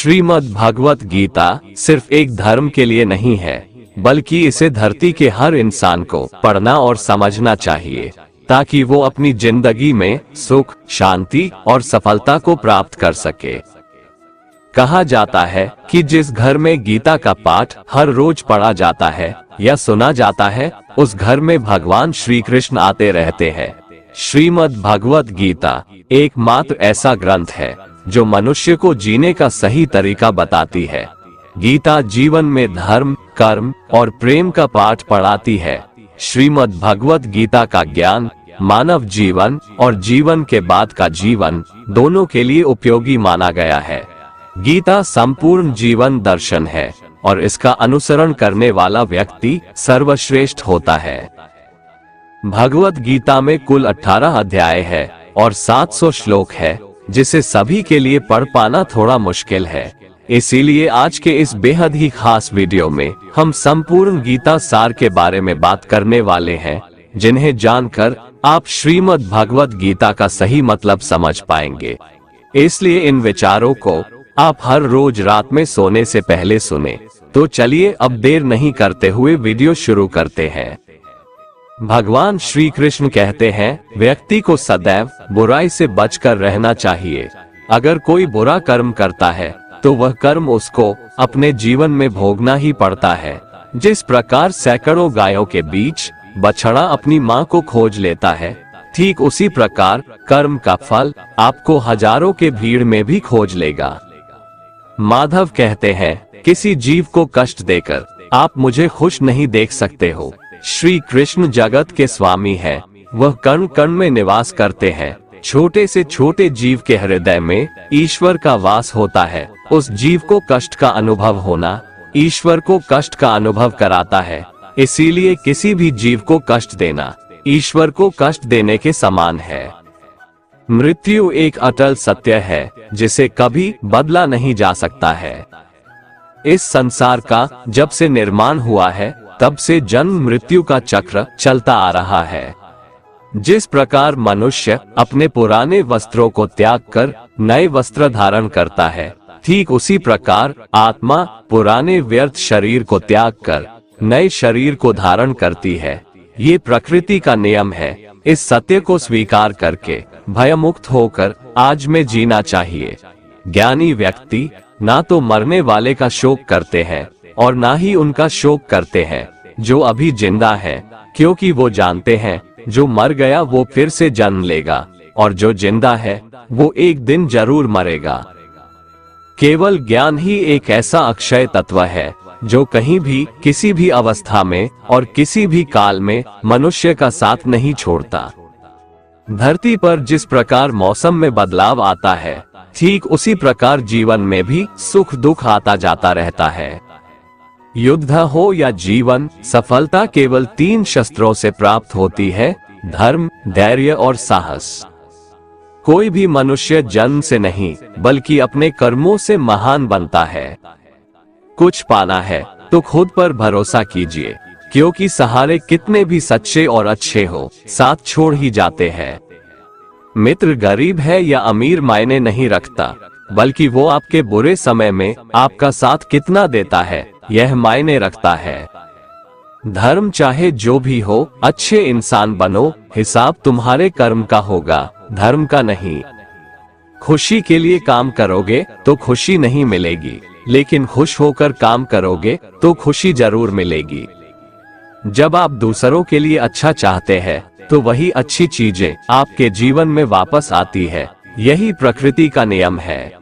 श्रीमद् भगवत गीता सिर्फ एक धर्म के लिए नहीं है, बल्कि इसे धरती के हर इंसान को पढ़ना और समझना चाहिए, ताकि वो अपनी जिंदगी में सुख, शांति और सफलता को प्राप्त कर सके। कहा जाता है कि जिस घर में गीता का पाठ हर रोज पढ़ा जाता है या सुना जाता है, उस घर में भगवान श्री कृष्ण आते रहते हैं। श्रीमद् भगवत गीता एकमात्र ऐसा ग्रंथ है जो मनुष्य को जीने का सही तरीका बताती है। गीता जीवन में धर्म, कर्म और प्रेम का पाठ पढ़ाती है। श्रीमद् भगवत गीता का ज्ञान मानव जीवन और जीवन के बाद का जीवन दोनों के लिए उपयोगी माना गया है। गीता संपूर्ण जीवन दर्शन है और इसका अनुसरण करने वाला व्यक्ति सर्वश्रेष्ठ होता है। भगवत गीता में कुल 18 अध्याय है और 700 श्लोक है, जिसे सभी के लिए पढ़ पाना थोड़ा मुश्किल है। इसीलिए आज के इस बेहद ही खास वीडियो में हम संपूर्ण गीता सार के बारे में बात करने वाले हैं, जिन्हें जानकर आप श्रीमद् भगवत गीता का सही मतलब समझ पाएंगे। इसलिए इन विचारों को आप हर रोज रात में सोने से पहले सुने। तो चलिए अब देर नहीं करते हुए वीडियो शुरू करते हैं। भगवान श्री कृष्ण कहते हैं, व्यक्ति को सदैव बुराई से बचकर रहना चाहिए। अगर कोई बुरा कर्म करता है तो वह कर्म उसको अपने जीवन में भोगना ही पड़ता है। जिस प्रकार सैकड़ों गायों के बीच बछड़ा अपनी माँ को खोज लेता है, ठीक उसी प्रकार कर्म का फल आपको हजारों के भीड़ में भी खोज लेगा। माधव कहते हैं, किसी जीव को कष्ट देकर आप मुझे खुश नहीं देख सकते हो। श्री कृष्ण जगत के स्वामी हैं, वह कण कण में निवास करते हैं। छोटे से छोटे जीव के हृदय में ईश्वर का वास होता है। उस जीव को कष्ट का अनुभव होना ईश्वर को कष्ट का अनुभव कराता है। इसीलिए किसी भी जीव को कष्ट देना ईश्वर को कष्ट देने के समान है। मृत्यु एक अटल सत्य है, जिसे कभी बदला नहीं जा सकता है। इस संसार का जब से निर्माण हुआ है, तब से जन्म मृत्यु का चक्र चलता आ रहा है। जिस प्रकार मनुष्य अपने पुराने वस्त्रों को त्याग कर नए वस्त्र धारण करता है, ठीक उसी प्रकार आत्मा पुराने व्यर्थ शरीर को त्याग कर नए शरीर को धारण करती है। ये प्रकृति का नियम है। इस सत्य को स्वीकार करके भयमुक्त होकर आज में जीना चाहिए। ज्ञानी व्यक्ति ना तो मरने वाले का शोक करते हैं और ना ही उनका शोक करते हैं जो अभी जिंदा है, क्योंकि वो जानते हैं जो मर गया वो फिर से जन्म लेगा और जो जिंदा है वो एक दिन जरूर मरेगा। केवल ज्ञान ही एक ऐसा अक्षय तत्व है जो कहीं भी, किसी भी अवस्था में और किसी भी काल में मनुष्य का साथ नहीं छोड़ता। धरती पर जिस प्रकार मौसम में बदलाव आता है, ठीक उसी प्रकार जीवन में भी सुख दुख आता जाता रहता है। युद्ध हो या जीवन, सफलता केवल 3 शस्त्रों से प्राप्त होती है: धर्म, धैर्य और साहस। कोई भी मनुष्य जन्म से नहीं, बल्कि अपने कर्मों से महान बनता है। कुछ पाना है तो खुद पर भरोसा कीजिए, क्योंकि सहारे कितने भी सच्चे और अच्छे हो, साथ छोड़ ही जाते हैं। मित्र गरीब है या अमीर मायने नहीं रखता, बल्कि वो आपके बुरे समय में आपका साथ कितना देता है यह मायने रखता है। धर्म चाहे जो भी हो, अच्छे इंसान बनो, हिसाब तुम्हारे कर्म का होगा, धर्म का नहीं। खुशी के लिए काम करोगे तो खुशी नहीं मिलेगी, लेकिन खुश होकर काम करोगे तो खुशी जरूर मिलेगी। जब आप दूसरों के लिए अच्छा चाहते हैं तो वही अच्छी चीजें आपके जीवन में वापस आती है। यही प्रकृति का नियम है।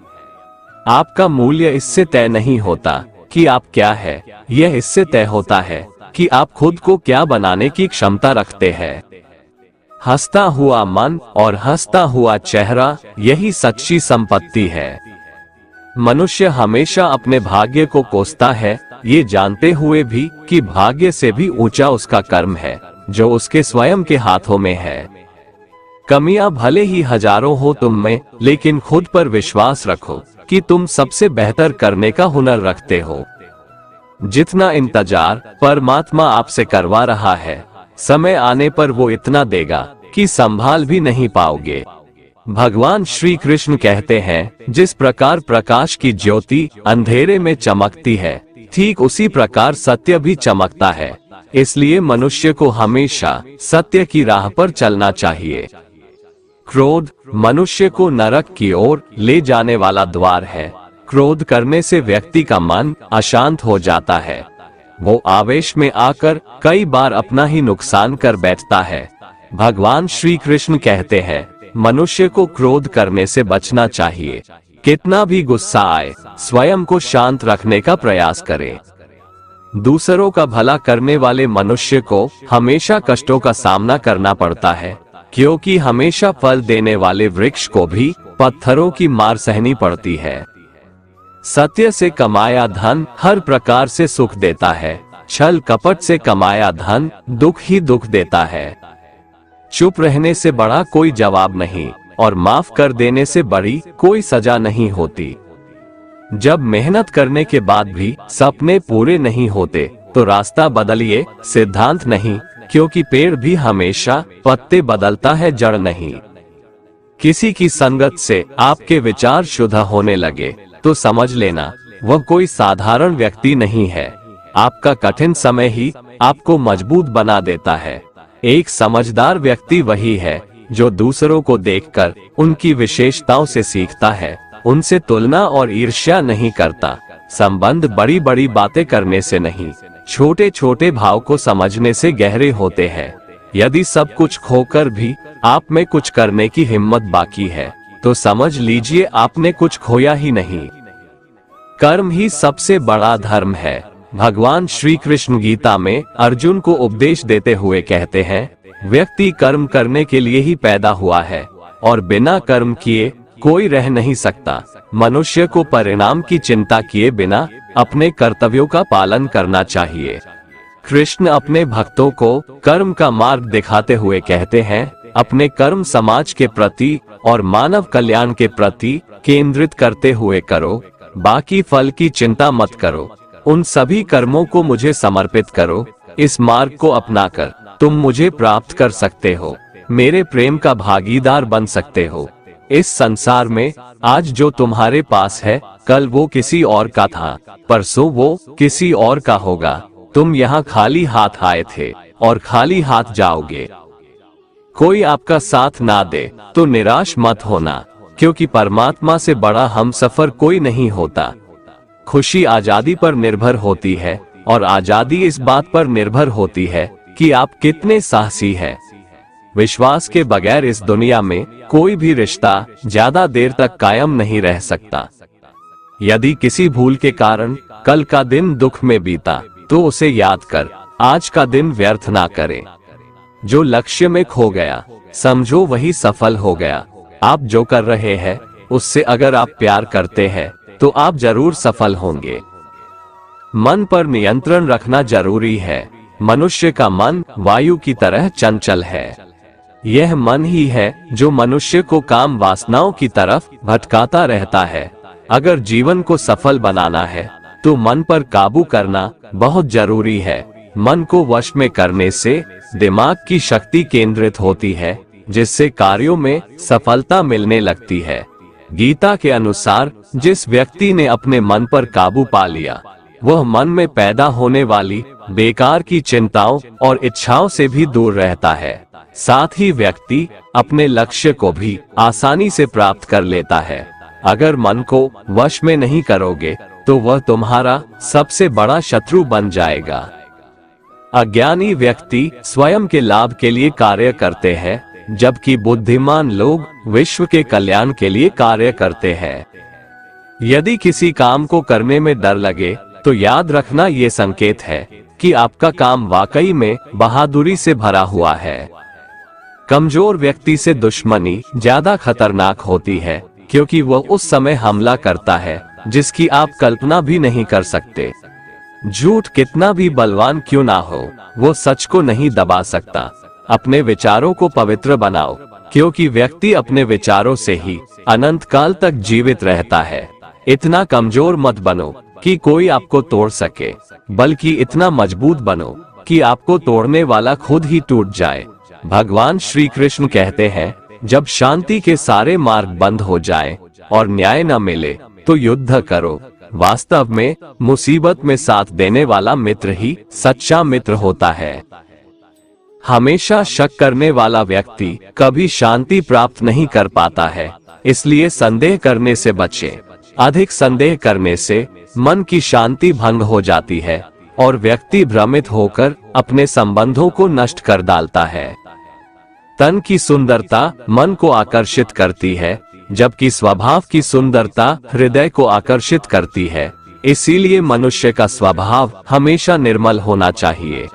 आपका मूल्य इससे तय नहीं होता कि आप क्या है, यह इससे तय होता है कि आप खुद को क्या बनाने की क्षमता रखते हैं। हंसता हुआ मन और हंसता हुआ चेहरा, यही सच्ची संपत्ति है। मनुष्य हमेशा अपने भाग्य को कोसता है, ये जानते हुए भी कि भाग्य से भी ऊंचा उसका कर्म है, जो उसके स्वयं के हाथों में है। कमियां भले ही हजारों हो तुम में, लेकिन खुद पर विश्वास रखो कि तुम सबसे बेहतर करने का हुनर रखते हो। जितना इंतजार परमात्मा आपसे करवा रहा है, समय आने पर वो इतना देगा कि संभाल भी नहीं पाओगे। भगवान श्री कृष्ण कहते हैं, जिस प्रकार प्रकाश की ज्योति अंधेरे में चमकती है, ठीक उसी प्रकार सत्य भी चमकता है। इसलिए मनुष्य को हमेशा सत्य की राह पर चलना चाहिए। क्रोध मनुष्य को नरक की ओर ले जाने वाला द्वार है। क्रोध करने से व्यक्ति का मन अशांत हो जाता है। वो आवेश में आकर कई बार अपना ही नुकसान कर बैठता है। भगवान श्री कृष्ण कहते हैं, मनुष्य को क्रोध करने से बचना चाहिए। कितना भी गुस्सा आए, स्वयं को शांत रखने का प्रयास करें। दूसरों का भला करने वाले मनुष्य को हमेशा कष्टों का सामना करना पड़ता है, क्योंकि हमेशा फल देने वाले वृक्ष को भी पत्थरों की मार सहनी पड़ती है। सत्य से कमाया धन हर प्रकार से सुख देता है। छल कपट से कमाया धन दुख ही दुख देता है। चुप रहने से बड़ा कोई जवाब नहीं और माफ कर देने से बड़ी कोई सजा नहीं होती। जब मेहनत करने के बाद भी सपने पूरे नहीं होते तो रास्ता बदलिए, सिद्धांत नहीं, क्योंकि पेड़ भी हमेशा पत्ते बदलता है, जड़ नहीं। किसी की संगत से आपके विचार शुद्ध होने लगे तो समझ लेना वह कोई साधारण व्यक्ति नहीं है। आपका कठिन समय ही आपको मजबूत बना देता है। एक समझदार व्यक्ति वही है जो दूसरों को देखकर उनकी विशेषताओं से सीखता है, उनसे तुलना और ईर्ष्या नहीं करता। संबंध बड़ी बड़ी बातें करने से नहीं, छोटे छोटे भाव को समझने से गहरे होते हैं। यदि सब कुछ खोकर भी आप में कुछ करने की हिम्मत बाकी है तो समझ लीजिए आपने कुछ खोया ही नहीं। कर्म ही सबसे बड़ा धर्म है। भगवान श्री कृष्ण गीता में अर्जुन को उपदेश देते हुए कहते हैं, व्यक्ति कर्म करने के लिए ही पैदा हुआ है और बिना कर्म किए कोई रह नहीं सकता। मनुष्य को परिणाम की चिंता किए बिना अपने कर्तव्यों का पालन करना चाहिए। कृष्ण अपने भक्तों को कर्म का मार्ग दिखाते हुए कहते हैं, अपने कर्म समाज के प्रति और मानव कल्याण के प्रति केंद्रित करते हुए करो, बाकी फल की चिंता मत करो। उन सभी कर्मों को मुझे समर्पित करो। इस मार्ग को अपनाकर तुम मुझे प्राप्त कर सकते हो, मेरे प्रेम का भागीदार बन सकते हो। इस संसार में आज जो तुम्हारे पास है, कल वो किसी और का था, परसों वो किसी और का होगा। तुम यहाँ खाली हाथ आए थे और खाली हाथ जाओगे। कोई आपका साथ ना दे तो निराश मत होना, क्योंकि परमात्मा से बड़ा हमसफर कोई नहीं होता। खुशी आजादी पर निर्भर होती है और आजादी इस बात पर निर्भर होती है कि आप कितने साहसी हैं। विश्वास के बगैर इस दुनिया में कोई भी रिश्ता ज्यादा देर तक कायम नहीं रह सकता। यदि किसी भूल के कारण कल का दिन दुख में बीता तो उसे याद कर आज का दिन व्यर्थ ना करें। जो लक्ष्य में खो गया समझो वही सफल हो गया। आप जो कर रहे हैं उससे अगर आप प्यार करते हैं तो आप जरूर सफल होंगे। मन पर नियंत्रण रखना जरूरी है। मनुष्य का मन वायु की तरह चंचल है। यह मन ही है जो मनुष्य को काम वासनाओं की तरफ भटकाता रहता है। अगर जीवन को सफल बनाना है तो मन पर काबू करना बहुत जरूरी है। मन को वश में करने से दिमाग की शक्ति केंद्रित होती है, जिससे कार्यों में सफलता मिलने लगती है। गीता के अनुसार जिस व्यक्ति ने अपने मन पर काबू पा लिया, वह मन में पैदा होने वाली बेकार की चिंताओं और इच्छाओं से भी दूर रहता है। साथ ही व्यक्ति अपने लक्ष्य को भी आसानी से प्राप्त कर लेता है। अगर मन को वश में नहीं करोगे तो वह तुम्हारा सबसे बड़ा शत्रु बन जाएगा। अज्ञानी व्यक्ति स्वयं के लाभ के लिए कार्य करते हैं, जबकि बुद्धिमान लोग विश्व के कल्याण के लिए कार्य करते हैं। यदि किसी काम को करने में डर लगे तो याद रखना ये संकेत है कि आपका काम वाकई में बहादुरी से भरा हुआ है। कमजोर व्यक्ति से दुश्मनी ज्यादा खतरनाक होती है, क्योंकि वह उस समय हमला करता है जिसकी आप कल्पना भी नहीं कर सकते। झूठ कितना भी बलवान क्यों ना हो, वो सच को नहीं दबा सकता। अपने विचारों को पवित्र बनाओ, क्योंकि व्यक्ति अपने विचारों से ही अनंत काल तक जीवित रहता है। इतना कमजोर मत बनो कि कोई आपको तोड़ सके, बल्कि इतना मजबूत बनो कि आपको तोड़ने वाला खुद ही टूट जाए। भगवान श्री कृष्ण कहते हैं, जब शांति के सारे मार्ग बंद हो जाएं और न्याय न मिले तो युद्ध करो। वास्तव में मुसीबत में साथ देने वाला मित्र ही सच्चा मित्र होता है। हमेशा शक करने वाला व्यक्ति कभी शांति प्राप्त नहीं कर पाता है, इसलिए संदेह करने से बचें। अधिक संदेह करने से मन की शांति भंग हो जाती है और व्यक्ति भ्रमित होकर अपने संबंधों को नष्ट कर डालता है। तन की सुंदरता मन को आकर्षित करती है, जबकि स्वभाव की सुंदरता हृदय को आकर्षित करती है। इसीलिए मनुष्य का स्वभाव हमेशा निर्मल होना चाहिए।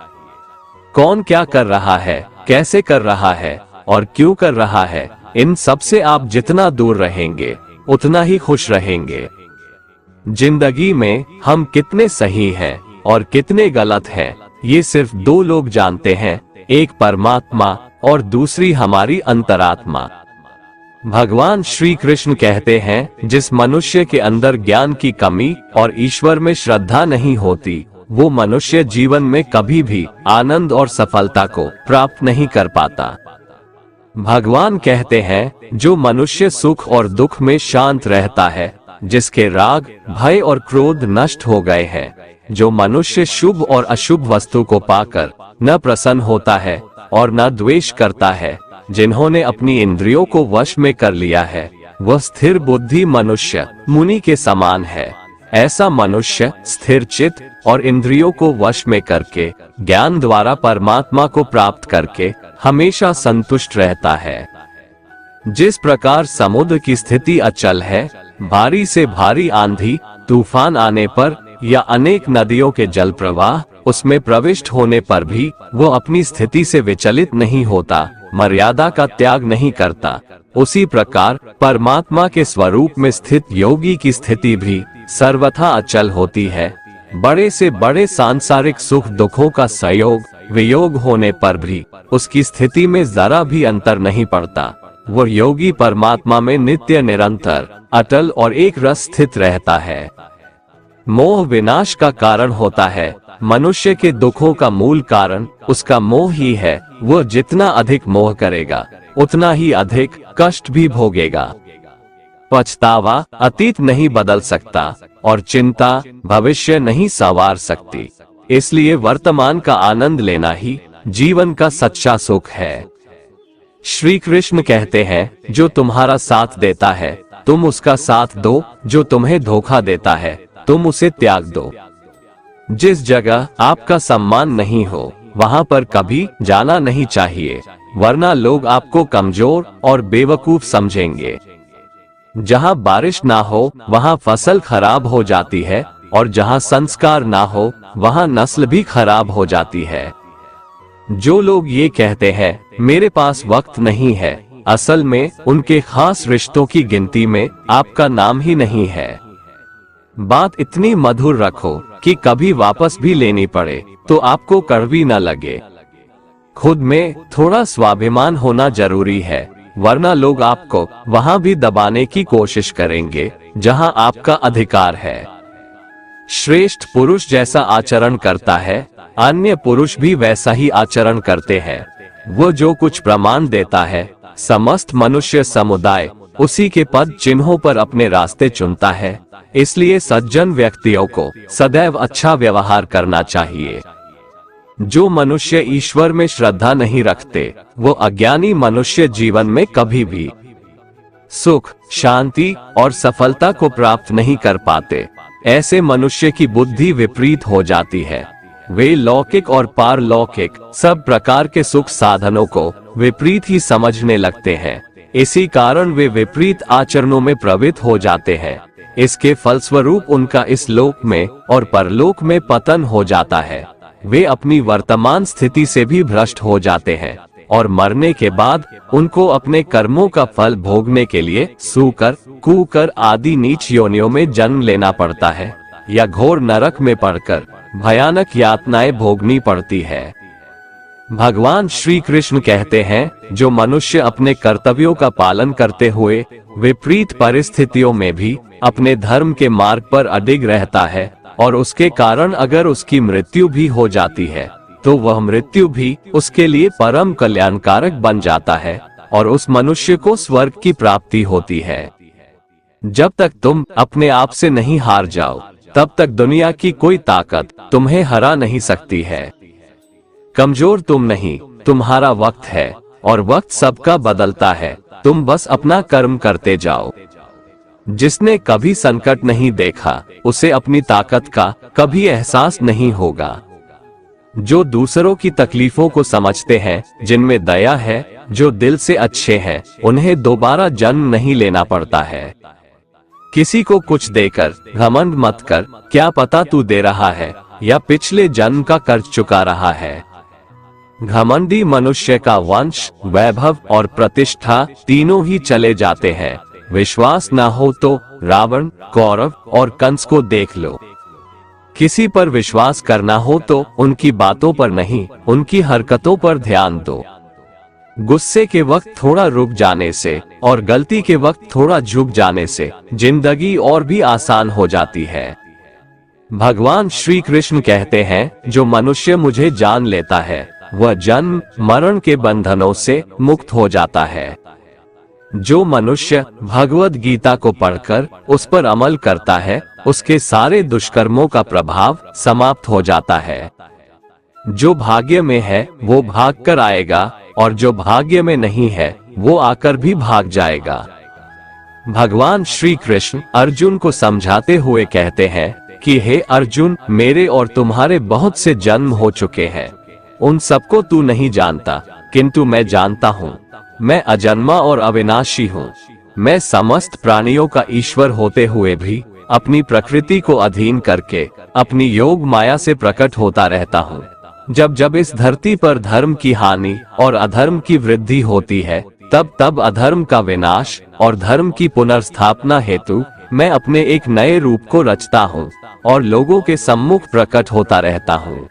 कौन क्या कर रहा है, कैसे कर रहा है और क्यों कर रहा है, इन सब से आप जितना दूर रहेंगे उतना ही खुश रहेंगे। जिंदगी में हम कितने सही हैं और कितने गलत हैं, ये सिर्फ दो लोग जानते हैं, एक परमात्मा और दूसरी हमारी अंतरात्मा। भगवान श्री कृष्ण कहते हैं, जिस मनुष्य के अंदर ज्ञान की कमी और ईश्वर में श्रद्धा नहीं होती, वो मनुष्य जीवन में कभी भी आनंद और सफलता को प्राप्त नहीं कर पाता। भगवान कहते हैं, जो मनुष्य सुख और दुख में शांत रहता है, जिसके राग, भय और क्रोध नष्ट हो गए हैं, जो मनुष्य शुभ और अशुभ वस्तु को पाकर न प्रसन्न होता है और न द्वेष करता है, जिन्होंने अपनी इंद्रियों को वश में कर लिया है, वह स्थिर बुद्धि मनुष्य मुनि के समान है। ऐसा मनुष्य स्थिर चित्त और इंद्रियों को वश में करके ज्ञान द्वारा परमात्मा को प्राप्त करके हमेशा संतुष्ट रहता है। जिस प्रकार समुद्र की स्थिति अचल है, भारी से भारी आंधी तूफान आने पर या अनेक नदियों के जल प्रवाह उसमें प्रविष्ट होने पर भी वो अपनी स्थिति से विचलित नहीं होता, मर्यादा का त्याग नहीं करता, उसी प्रकार परमात्मा के स्वरूप में स्थित योगी की स्थिति भी सर्वथा अचल होती है। बड़े से बड़े सांसारिक सुख दुखों का संयोग वियोग होने पर भी उसकी स्थिति में जरा भी अंतर नहीं पड़ता। वह योगी परमात्मा में नित्य निरंतर अटल और एक रस स्थित रहता है। मोह विनाश का कारण होता है। मनुष्य के दुखों का मूल कारण उसका मोह ही है। वह जितना अधिक मोह करेगा उतना ही अधिक कष्ट भी भोगेगा। पछतावा अतीत नहीं बदल सकता और चिंता भविष्य नहीं संवार सकती। इसलिए वर्तमान का आनंद लेना ही जीवन का सच्चा सुख है। श्री कृष्ण कहते हैं, जो तुम्हारा साथ देता है तुम उसका साथ दो, जो तुम्हें धोखा देता है तुम उसे त्याग दो। जिस जगह आपका सम्मान नहीं हो वहां पर कभी जाना नहीं चाहिए, वरना लोग आपको कमजोर और बेवकूफ समझेंगे। जहां बारिश ना हो वहां फसल खराब हो जाती है और जहां संस्कार ना हो वहां नस्ल भी खराब हो जाती है। जो लोग ये कहते हैं मेरे पास वक्त नहीं है, असल में उनके खास रिश्तों की गिनती में आपका नाम ही नहीं है। बात इतनी मधुर रखो कि कभी वापस भी लेनी पड़े तो आपको कड़वी न लगे। खुद में थोड़ा स्वाभिमान होना जरूरी है, वरना लोग आपको वहां भी दबाने की कोशिश करेंगे जहां आपका अधिकार है। श्रेष्ठ पुरुष जैसा आचरण करता है, अन्य पुरुष भी वैसा ही आचरण करते हैं। वो जो कुछ प्रमाण देता है, समस्त मनुष्य समुदाय उसी के पद चिन्हों पर अपने रास्ते चुनता है। इसलिए सज्जन व्यक्तियों को सदैव अच्छा व्यवहार करना चाहिए। जो मनुष्य ईश्वर में श्रद्धा नहीं रखते, वो अज्ञानी मनुष्य जीवन में कभी भी सुख, शांति और सफलता को प्राप्त नहीं कर पाते। ऐसे मनुष्य की बुद्धि विपरीत हो जाती है। वे लौकिक और पारलौकिक सब प्रकार के सुख साधनों को विपरीत ही समझने लगते हैं। इसी कारण वे विपरीत आचरणों में प्रवृत्त हो जाते हैं। इसके फलस्वरूप उनका इस लोक में और परलोक में पतन हो जाता है। वे अपनी वर्तमान स्थिति से भी भ्रष्ट हो जाते हैं और मरने के बाद उनको अपने कर्मों का फल भोगने के लिए सूकर, कूकर आदि नीच योनियों में जन्म लेना पड़ता है या घोर नरक में पड़कर भयानक यातनाएं भोगनी पड़ती है। भगवान श्री कृष्ण कहते हैं, जो मनुष्य अपने कर्तव्यों का पालन करते हुए विपरीत परिस्थितियों में भी अपने धर्म के मार्ग पर अडिग रहता है और उसके कारण अगर उसकी मृत्यु भी हो जाती है तो वह मृत्यु भी उसके लिए परम कल्याणकारक बन जाता है और उस मनुष्य को स्वर्ग की प्राप्ति होती है। जब तक तुम अपने आप से नहीं हार जाओ, तब तक दुनिया की कोई ताकत तुम्हें हरा नहीं सकती है। कमजोर तुम नहीं, तुम्हारा वक्त है, और वक्त सबका बदलता है। तुम बस अपना कर्म करते जाओ। जिसने कभी संकट नहीं देखा, उसे अपनी ताकत का कभी एहसास नहीं होगा। जो दूसरों की तकलीफों को समझते हैं, जिनमें दया है, जो दिल से अच्छे हैं, उन्हें दोबारा जन्म नहीं लेना पड़ता है। किसी को कुछ देकर घमंड मत कर, क्या पता तू दे रहा है या पिछले जन्म का कर्ज चुका रहा है। घमंडी मनुष्य का वंश, वैभव और प्रतिष्ठा तीनों ही चले जाते हैं। विश्वास ना हो तो रावण, कौरव और कंस को देख लो। किसी पर विश्वास करना हो तो उनकी बातों पर नहीं, उनकी हरकतों पर ध्यान दो। गुस्से के वक्त थोड़ा रुक जाने से और गलती के वक्त थोड़ा झुक जाने से जिंदगी और भी आसान हो जाती है। भगवान श्री कृष्ण कहते हैं, जो मनुष्य मुझे जान लेता है, वह जन्म मरण के बंधनों से मुक्त हो जाता है। जो मनुष्य भगवद गीता को पढ़कर उस पर अमल करता है, उसके सारे दुष्कर्मों का प्रभाव समाप्त हो जाता है। जो भाग्य में है वो भाग कर आएगा, और जो भाग्य में नहीं है वो आकर भी भाग जाएगा। भगवान श्री कृष्ण अर्जुन को समझाते हुए कहते हैं कि हे अर्जुन, मेरे और तुम्हारे बहुत से जन्म हो चुके हैं। उन सबको तू नहीं जानता, किंतु मैं जानता हूँ। मैं अजन्मा और अविनाशी हूँ। मैं समस्त प्राणियों का ईश्वर होते हुए भी अपनी प्रकृति को अधीन करके अपनी योग माया से प्रकट होता रहता हूँ। जब जब इस धरती पर धर्म की हानि और अधर्म की वृद्धि होती है, तब तब अधर्म का विनाश और धर्म की पुनर्स्थापना हेतु मैं अपने एक नए रूप को रचता हूँ और लोगों के सम्मुख प्रकट होता रहता हूँ।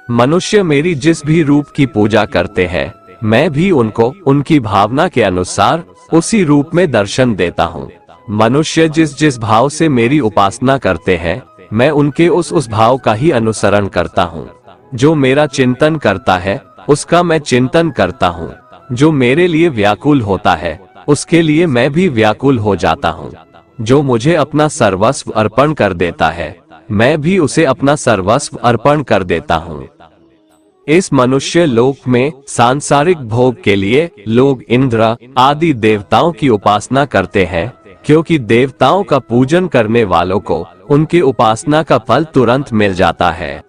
मनुष्य मेरी जिस भी रूप की पूजा करते हैं, मैं भी उनको उनकी भावना के अनुसार उसी रूप में दर्शन देता हूँ। मनुष्य जिस जिस भाव से मेरी उपासना करते हैं, मैं उनके उस भाव का ही अनुसरण करता हूँ। जो मेरा चिंतन करता है, उसका मैं चिंतन करता हूँ। जो मेरे लिए व्याकुल होता है, उसके लिए मैं भी व्याकुल हो जाता हूँ। जो मुझे अपना सर्वस्व अर्पण कर देता है, मैं भी उसे अपना सर्वस्व अर्पण कर देता हूँ। इस मनुष्य लोक में सांसारिक भोग के लिए लोग इंद्र आदि देवताओं की उपासना करते हैं, क्योंकि देवताओं का पूजन करने वालों को उनकी उपासना का फल तुरंत मिल जाता है।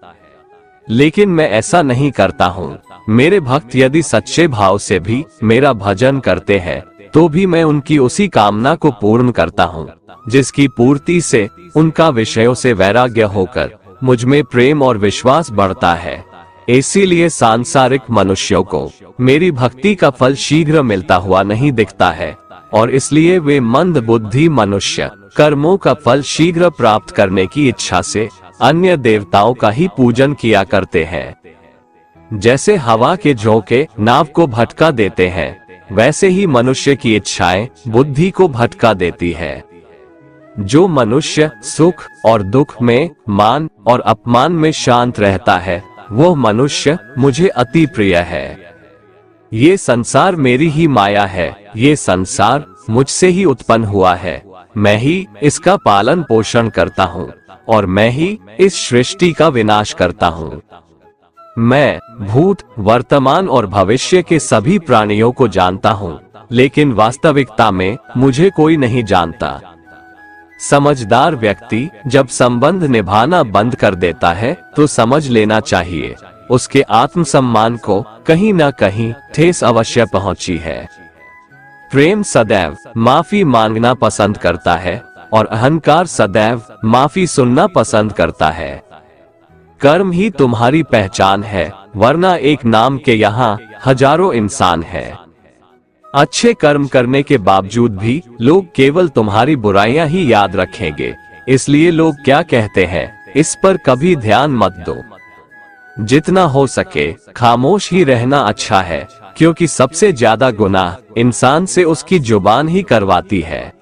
लेकिन मैं ऐसा नहीं करता हूँ। मेरे भक्त यदि सच्चे भाव से भी मेरा भजन करते हैं, तो भी मैं उनकी उसी कामना को पूर्ण करता हूँ, जिसकी पूर्ति से उनका विषयों से वैराग्य होकर मुझ में प्रेम और विश्वास बढ़ता है। इसीलिए सांसारिक मनुष्यों को मेरी भक्ति का फल शीघ्र मिलता हुआ नहीं दिखता है, और इसलिए वे मंद बुद्धि मनुष्य कर्मों का फल शीघ्र प्राप्त करने की इच्छा से अन्य देवताओं का ही पूजन किया करते हैं। जैसे हवा के झोंके नाव को भटका देते हैं, वैसे ही मनुष्य की इच्छाएं बुद्धि को भटका देती है। जो मनुष्य सुख और दुख में, मान और अपमान में शांत रहता है, वह मनुष्य मुझे अति प्रिय है। ये संसार मेरी ही माया है। ये संसार मुझसे ही उत्पन्न हुआ है। मैं ही इसका पालन पोषण करता हूँ और मैं ही इस सृष्टि का विनाश करता हूँ। मैं भूत, वर्तमान और भविष्य के सभी प्राणियों को जानता हूँ, लेकिन वास्तविकता में मुझे कोई नहीं जानता। समझदार व्यक्ति जब संबंध निभाना बंद कर देता है, तो समझ लेना चाहिए उसके आत्मसम्मान को कहीं न कहीं ठेस अवश्य पहुंची है। प्रेम सदैव माफी मांगना पसंद करता है और अहंकार सदैव माफी सुनना पसंद करता है। कर्म ही तुम्हारी पहचान है, वरना एक नाम के यहाँ हजारों इंसान हैं। अच्छे कर्म करने के बावजूद भी लोग केवल तुम्हारी बुराइयां ही याद रखेंगे, इसलिए लोग क्या कहते हैं इस पर कभी ध्यान मत दो। जितना हो सके खामोश ही रहना अच्छा है, क्योंकि सबसे ज्यादा गुनाह इंसान से उसकी जुबान ही करवाती है।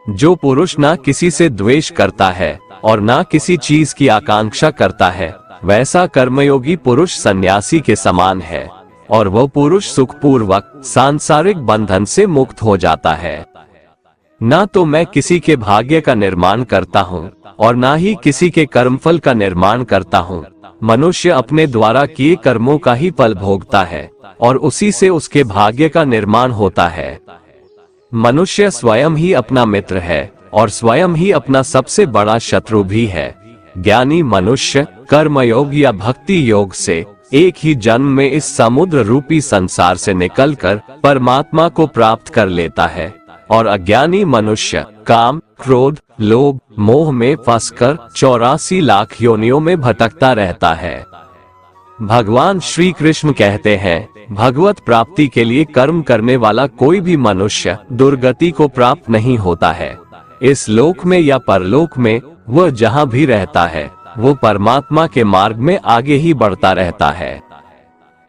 जो पुरुष ना किसी से द्वेष करता है और ना किसी चीज की आकांक्षा करता है, वैसा कर्मयोगी पुरुष सन्यासी के समान है। और वह पुरुष सुखपूर्वक सांसारिक बंधन से मुक्त हो जाता है। ना तो मैं किसी के भाग्य का निर्माण करता हूँ और ना ही किसी के कर्मफल का निर्माण करता हूँ। मनुष्य अपने द्वारा किए कर्मों का ही फल भोगता है और उसी से उसके भाग्य का निर्माण होता है। मनुष्य स्वयं ही अपना मित्र है और स्वयं ही अपना सबसे बड़ा शत्रु भी है। ज्ञानी मनुष्य कर्मयोग या भक्ति योग से एक ही जन्म में इस समुद्र रूपी संसार से निकलकर परमात्मा को प्राप्त कर लेता है और अज्ञानी मनुष्य काम, क्रोध, लोभ, मोह में फंसकर 84 लाख योनियों में भटकता रहता है। भगवान श्री कृष्ण कहते हैं, भगवत प्राप्ति के लिए कर्म करने वाला कोई भी मनुष्य दुर्गति को प्राप्त नहीं होता है। इस लोक में या परलोक में वह जहाँ भी रहता है वो परमात्मा के मार्ग में आगे ही बढ़ता रहता है।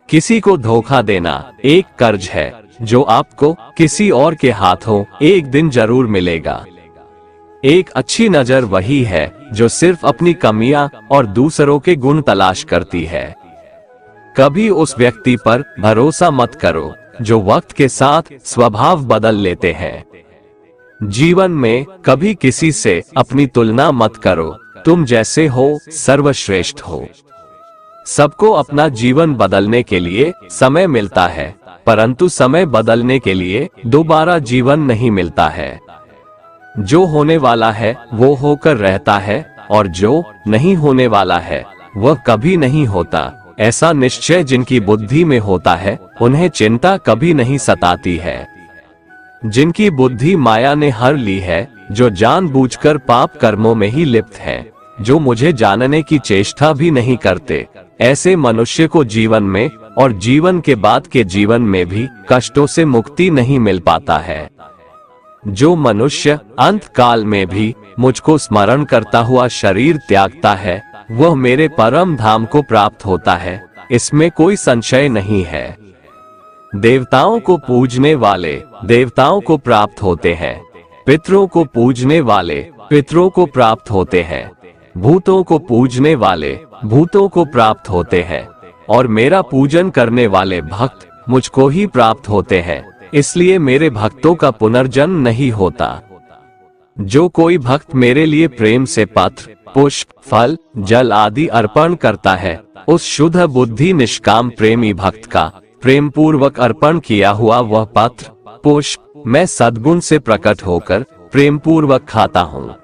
किसी को धोखा देना एक कर्ज है जो आपको किसी और के हाथों एक दिन जरूर मिलेगा। एक अच्छी नजर वही है जो सिर्फ अपनी कमियां और दूसरों के गुण तलाश करती है। कभी उस व्यक्ति पर भरोसा मत करो जो वक्त के साथ स्वभाव बदल लेते हैं। जीवन में कभी किसी से अपनी तुलना मत करो, तुम जैसे हो सर्वश्रेष्ठ हो। सबको अपना जीवन बदलने के लिए समय मिलता है, परंतु समय बदलने के लिए दोबारा जीवन नहीं मिलता है। जो होने वाला है वो होकर रहता है और जो नहीं होने वाला है वह कभी नहीं होता। ऐसा निश्चय जिनकी बुद्धि में होता है उन्हें चिंता कभी नहीं सताती है। जिनकी बुद्धि माया ने हर ली है, जो जानबूझकर पाप कर्मों में ही लिप्त हैं, जो मुझे जानने की चेष्टा भी नहीं करते, ऐसे मनुष्य को जीवन में और जीवन के बाद के जीवन में भी कष्टों से मुक्ति नहीं मिल पाता है। जो मनुष्य अंत काल में भी मुझको स्मरण करता हुआ शरीर त्यागता है वह मेरे परम धाम को प्राप्त होता है, इसमें कोई संशय नहीं है। देवताओं को पूजने वाले देवताओं को प्राप्त होते हैं, पितरों को पूजने वाले पितरों को प्राप्त होते हैं, भूतों को पूजने वाले भूतों को प्राप्त होते हैं और मेरा पूजन करने वाले भक्त मुझको ही प्राप्त होते हैं। इसलिए मेरे भक्तों का पुनर्जन्म नहीं होता। जो कोई भक्त मेरे लिए प्रेम से पत्र, पुष्प, फल, जल आदि अर्पण करता है, उस शुद्ध बुद्धि निष्काम प्रेमी भक्त का प्रेम पूर्वक अर्पण किया हुआ वह पत्र, पुष्प मैं सद्गुण से प्रकट होकर प्रेम पूर्वक खाता हूँ।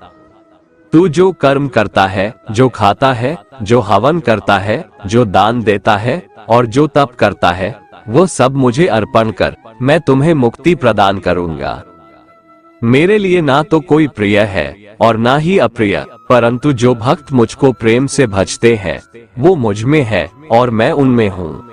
तू जो कर्म करता है, जो खाता है, जो हवन करता है, जो दान देता है और जो तप करता है, वो सब मुझे अर्पण कर, मैं तुम्हें मुक्ति प्रदान करूंगा। मेरे लिए ना तो कोई प्रिय है और ना ही अप्रिय, परंतु जो भक्त मुझको प्रेम से भजते हैं वो मुझ में है और मैं उनमें हूँ।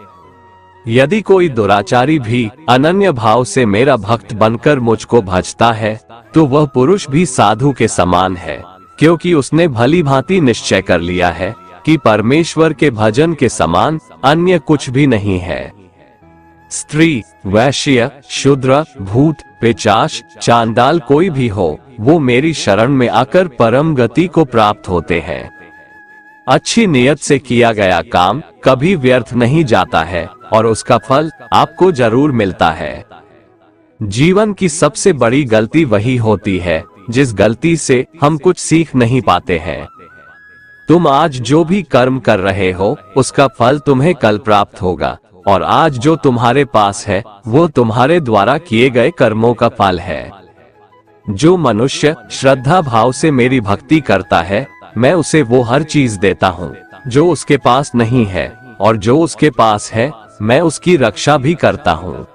यदि कोई दुराचारी भी अनन्य भाव से मेरा भक्त बनकर मुझको भजता है तो वह पुरुष भी साधु के समान है, क्योंकि उसने भली भांति निश्चय कर लिया है कि परमेश्वर के भजन के समान अन्य कुछ भी नहीं है। स्त्री, वैश्य, शूद्र, भूत, पिशाच, चांडाल कोई भी हो, वो मेरी शरण में आकर परम गति को प्राप्त होते हैं। अच्छी नियत से किया गया काम कभी व्यर्थ नहीं जाता है और उसका फल आपको जरूर मिलता है। जीवन की सबसे बड़ी गलती वही होती है जिस गलती से हम कुछ सीख नहीं पाते हैं। तुम आज जो भी कर्म कर रहे हो उसका फल तुम्हें कल प्राप्त होगा और आज जो तुम्हारे पास है वो तुम्हारे द्वारा किए गए कर्मों का फल है। जो मनुष्य श्रद्धा भाव से मेरी भक्ति करता है मैं उसे वो हर चीज देता हूँ जो उसके पास नहीं है, और जो उसके पास है मैं उसकी रक्षा भी करता हूँ।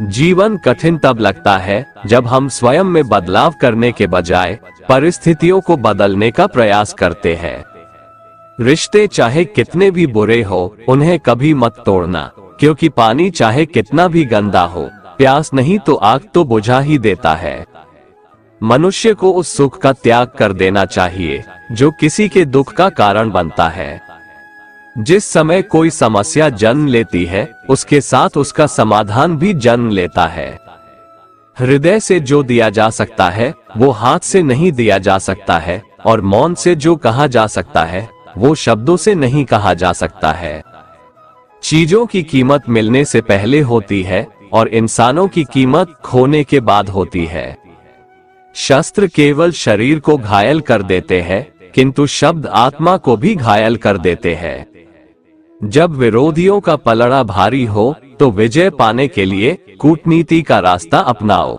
जीवन कठिन तब लगता है जब हम स्वयं में बदलाव करने के बजाय परिस्थितियों को बदलने का प्रयास करते हैं। रिश्ते चाहे कितने भी बुरे हो उन्हें कभी मत तोड़ना, क्योंकि पानी चाहे कितना भी गंदा हो प्यास नहीं तो आग तो बुझा ही देता है। मनुष्य को उस सुख का त्याग कर देना चाहिए जो किसी के दुख का कारण बनता है। जिस समय कोई समस्या जन्म लेती है उसके साथ उसका समाधान भी जन्म लेता है। हृदय से जो दिया जा सकता है वो हाथ से नहीं दिया जा सकता है, और मौन से जो कहा जा सकता है वो शब्दों से नहीं कहा जा सकता है। चीजों की कीमत मिलने से पहले होती है और इंसानों की कीमत खोने के बाद होती है। शस्त्र केवल शरीर को घायल कर देते हैं, किंतु शब्द आत्मा को भी घायल कर देते हैं। जब विरोधियों का पलड़ा भारी हो तो विजय पाने के लिए कूटनीति का रास्ता अपनाओ।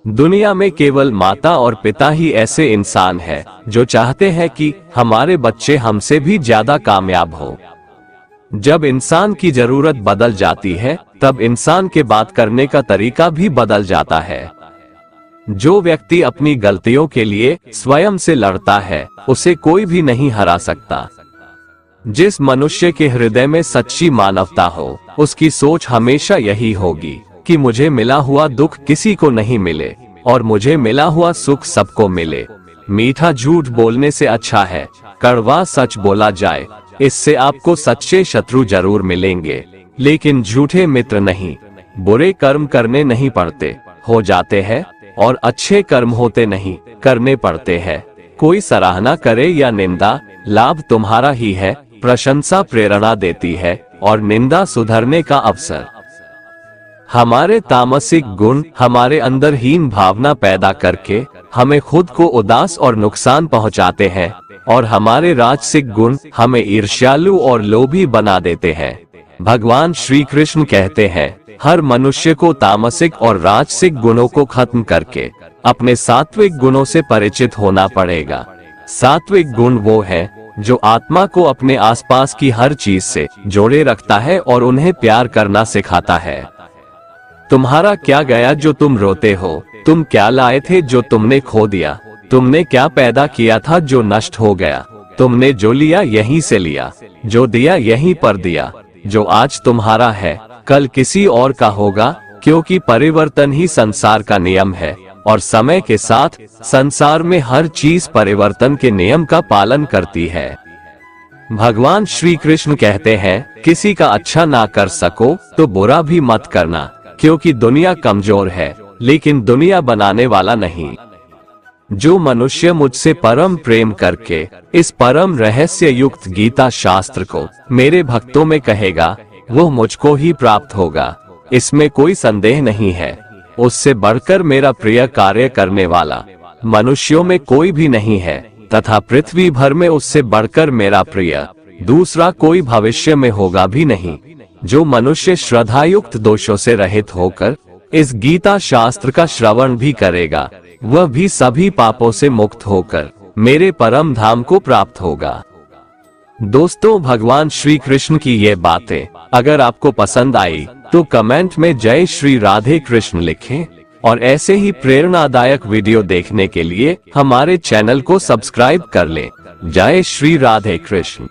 दुनिया में केवल माता और पिता ही ऐसे इंसान हैं जो चाहते हैं कि हमारे बच्चे हमसे भी ज्यादा कामयाब हो। जब इंसान की जरूरत बदल जाती है तब इंसान के बात करने का तरीका भी बदल जाता है। जो व्यक्ति अपनी गलतियों के लिए स्वयं से लड़ता है उसे कोई भी नहीं हरा सकता। जिस मनुष्य के हृदय में सच्ची मानवता हो उसकी सोच हमेशा यही होगी कि मुझे मिला हुआ दुख किसी को नहीं मिले और मुझे मिला हुआ सुख सबको मिले। मीठा झूठ बोलने से अच्छा है कड़वा सच बोला जाए। इससे आपको सच्चे शत्रु जरूर मिलेंगे लेकिन झूठे मित्र नहीं। बुरे कर्म करने नहीं पड़ते, हो जाते हैं, और अच्छे कर्म होते नहीं, करने पड़ते हैं। कोई सराहना करे या निंदा, लाभ तुम्हारा ही है। प्रशंसा प्रेरणा देती है और निंदा सुधरने का अवसर। हमारे तामसिक गुण हमारे अंदर हीन भावना पैदा करके हमें खुद को उदास और नुकसान पहुंचाते हैं और हमारे राजसिक गुण हमें ईर्ष्यालु और लोभी बना देते हैं। भगवान श्री कृष्ण कहते हैं हर मनुष्य को तामसिक और राजसिक गुणों को खत्म करके अपने सात्विक गुणों से परिचित होना पड़ेगा। सात्विक गुण वो है जो आत्मा को अपने आसपास की हर चीज से जोड़े रखता है और उन्हें प्यार करना सिखाता है। तुम्हारा क्या गया जो तुम रोते हो? तुम क्या लाए थे जो तुमने खो दिया? तुमने क्या पैदा किया था जो नष्ट हो गया? तुमने जो लिया यहीं से लिया, जो दिया यहीं पर दिया। जो आज तुम्हारा है कल किसी और का होगा, क्योंकि परिवर्तन ही संसार का नियम है और समय के साथ संसार में हर चीज परिवर्तन के नियम का पालन करती है। भगवान श्री कृष्ण कहते हैं किसी का अच्छा ना कर सको तो बुरा भी मत करना, क्योंकि दुनिया कमजोर है लेकिन दुनिया बनाने वाला नहीं। जो मनुष्य मुझसे परम प्रेम करके इस परम रहस्य युक्त गीता शास्त्र को मेरे भक्तों में कहेगा वो मुझको ही प्राप्त होगा, इसमें कोई संदेह नहीं है। उससे बढ़कर मेरा प्रिय कार्य करने वाला मनुष्यों में कोई भी नहीं है तथा पृथ्वी भर में उससे बढ़कर मेरा प्रिय दूसरा कोई भविष्य में होगा भी नहीं। जो मनुष्य श्रद्धायुक्त दोषों से रहित होकर इस गीता शास्त्र का श्रवण भी करेगा वह भी सभी पापों से मुक्त होकर मेरे परम धाम को प्राप्त होगा। दोस्तों, भगवान श्री कृष्ण की ये बातें अगर आपको पसंद आई तो कमेंट में जय श्री राधे कृष्ण लिखें और ऐसे ही प्रेरणादायक वीडियो देखने के लिए हमारे चैनल को सब्सक्राइब कर लें। जय श्री राधे कृष्ण।